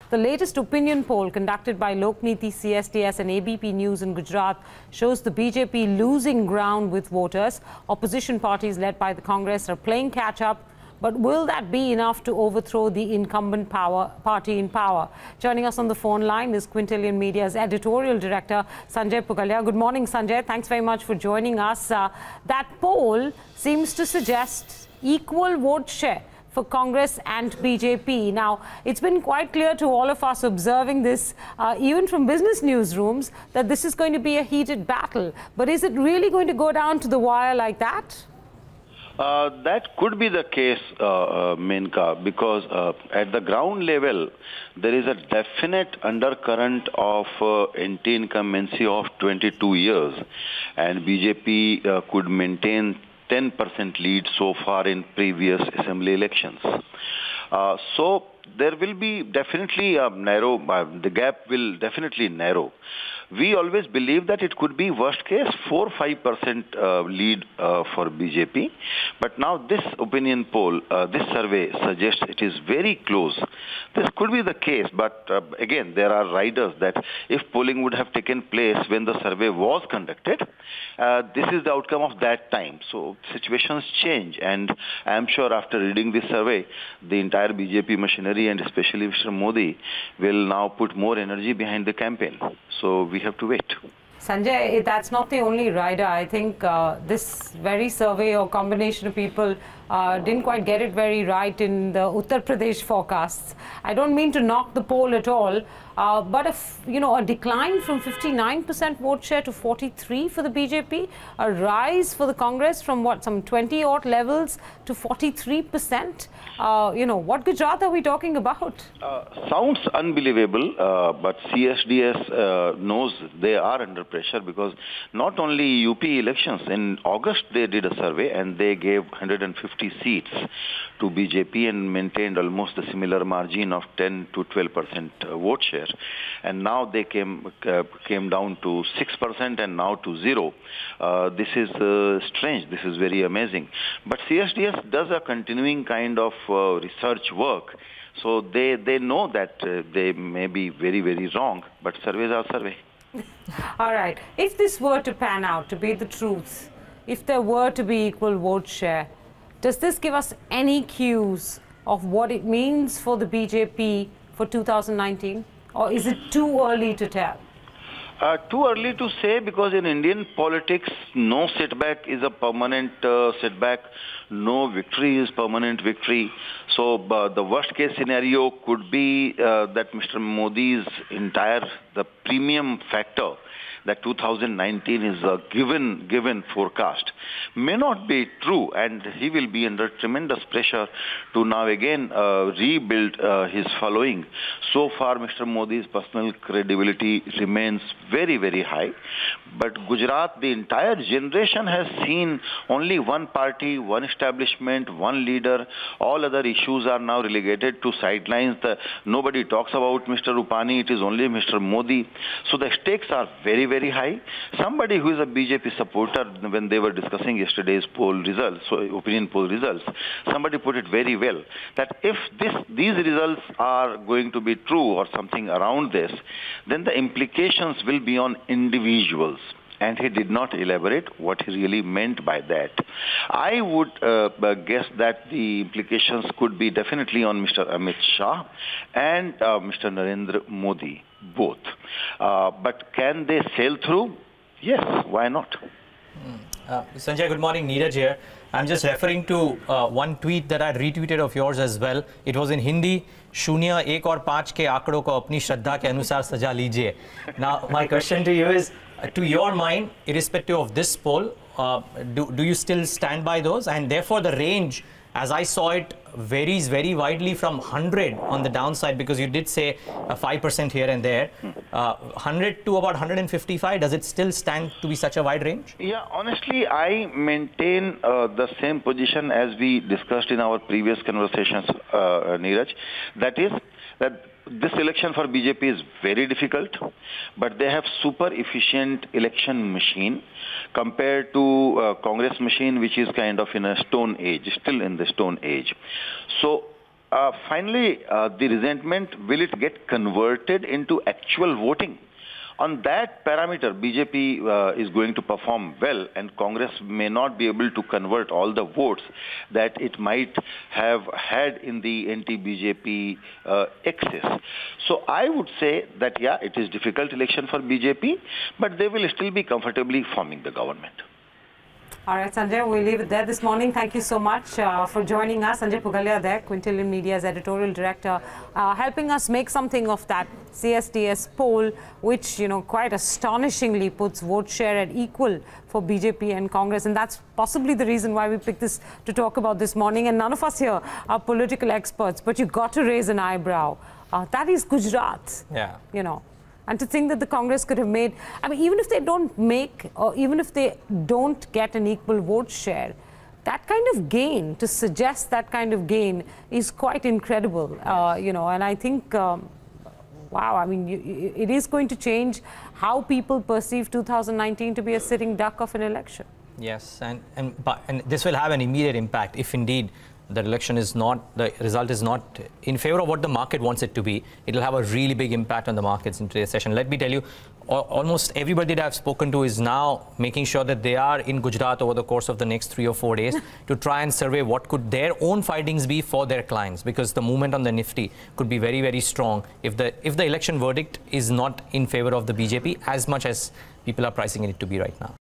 The latest opinion poll conducted by Lokniti CSDS and ABP News in Gujarat shows the BJP losing ground with voters. Opposition parties led by the Congress are playing catch-up. But will that be enough to overthrow the incumbent party in power? Joining us on the phone line is Quintillion Media's editorial director, Sanjay Pugalia. Good morning, Sanjay. Thanks very much for joining us. That poll seems to suggest equal vote share for Congress and BJP. Now, it's been quite clear to all of us observing this, even from business newsrooms, that this is going to be a heated battle. But is it really going to go down to the wire like that? That could be the case, Menka, because at the ground level, there is a definite undercurrent of anti-incumbency of 22 years, and BJP could maintain 10% lead so far in previous assembly elections. So there will be definitely a narrow, the gap will definitely narrow. We always believe that it could be worst case 4-5% lead for BJP. But now this opinion poll, this survey suggests it is very close. This could be the case, but again, there are riders that if polling would have taken place when the survey was conducted, this is the outcome of that time. So situations change, and I am sure after reading this survey, the entire BJP machinery and especially Mr. Modi will now put more energy behind the campaign. So we have to wait. Sanjay, that's not the only rider. I think this very survey or combination of people didn't quite get it very right in the Uttar Pradesh forecasts. I don't mean to knock the poll at all, but a decline from 59% vote share to 43% for the BJP, a rise for the Congress from some 20-odd levels to 43%. What Gujarat are we talking about? Sounds unbelievable, but CSDS knows they are under pressure because not only UP elections, in August they did a survey and they gave 150 seats to BJP and maintained almost a similar margin of 10 to 12% vote share. And now they came down to 6% and now to 0%. This is strange. This is very amazing. But CSDS does a continuing kind of research work. So they know that they may be very, very wrong, but surveys are survey. All right. If this were to pan out to be the truth, if there were to be equal vote share, does this give us any cues of what it means for the BJP for 2019? Or is it too early to tell? Too early to say, because in Indian politics, no setback is a permanent setback. No victory is permanent victory. So the worst case scenario could be that Mr. Modi's the premium factor, that 2019 is a given forecast, may not be true, and he will be under tremendous pressure to now again rebuild his following. So far, Mr. Modi's personal credibility remains very, very high. But Gujarat, the entire generation has seen only one party, one establishment, one leader. All other issues are now relegated to sidelines. Nobody talks about Mr. Rupani. It is only Mr. Modi. So the stakes are very, very high. Somebody who is a BJP supporter, when they were discussing yesterday's poll results, so opinion poll results, somebody put it very well, that if these results are going to be true or something around this, then the implications will be on individuals. And he did not elaborate what he really meant by that. I would guess that the implications could be definitely on Mr. Amit Shah and Mr. Narendra Modi, both. But can they sail through? Yes, why not? Sanjay, good morning. Neeraj here. I'm just referring to one tweet that I retweeted of yours as well. It was in Hindi. शून्य, एक और 5 के आंकड़ों को अपनी श्रद्धा के अनुसार सजा लीजिए. Now, my question to you is, to your mind, irrespective of this poll, do you still stand by those? And therefore, the range, as I saw it, varies very widely from 100 on the downside, because you did say 5% here and there. 100 to about 155, does it still stand to be such a wide range? Yeah, honestly, I maintain the same position as we discussed in our previous conversations, Neeraj. That is, that this election for BJP is very difficult, but they have super efficient election machine compared to Congress machine, which is kind of in a stone age, still in the stone age. So finally, the resentment, will it get converted into actual voting? On that parameter, BJP is going to perform well, and Congress may not be able to convert all the votes that it might have had in the anti-BJP excess. So I would say that, yeah, it is a difficult election for BJP, but they will still be comfortably forming the government. All right, Sanjay, we'll leave it there this morning. Thank you so much for joining us. Sanjay Pugalia there, Quintillion Media's editorial director, helping us make something of that CSDS poll, which, you know, quite astonishingly puts vote share at equal for BJP and Congress. And that's possibly the reason why we picked this to talk about this morning. And none of us here are political experts, but you got to raise an eyebrow. That is Gujarat. Yeah. You know. And to think that the Congress could have made, I mean, even if they don't make, or even if they don't get an equal vote share, that kind of gain, to suggest that kind of gain is quite incredible, you know, and I think, wow, I mean, it is going to change how people perceive 2019 to be a sitting duck of an election. Yes, and this will have an immediate impact if indeed the election is not, the result is not in favor of what the market wants it to be. It will have a really big impact on the markets in today's session. Let me tell you, almost everybody that I've spoken to is now making sure that they are in Gujarat over the course of the next 3 or 4 days to try and survey what could their own findings be for their clients, because the movement on the Nifty could be very, very strong if the election verdict is not in favor of the BJP as much as people are pricing it to be right now.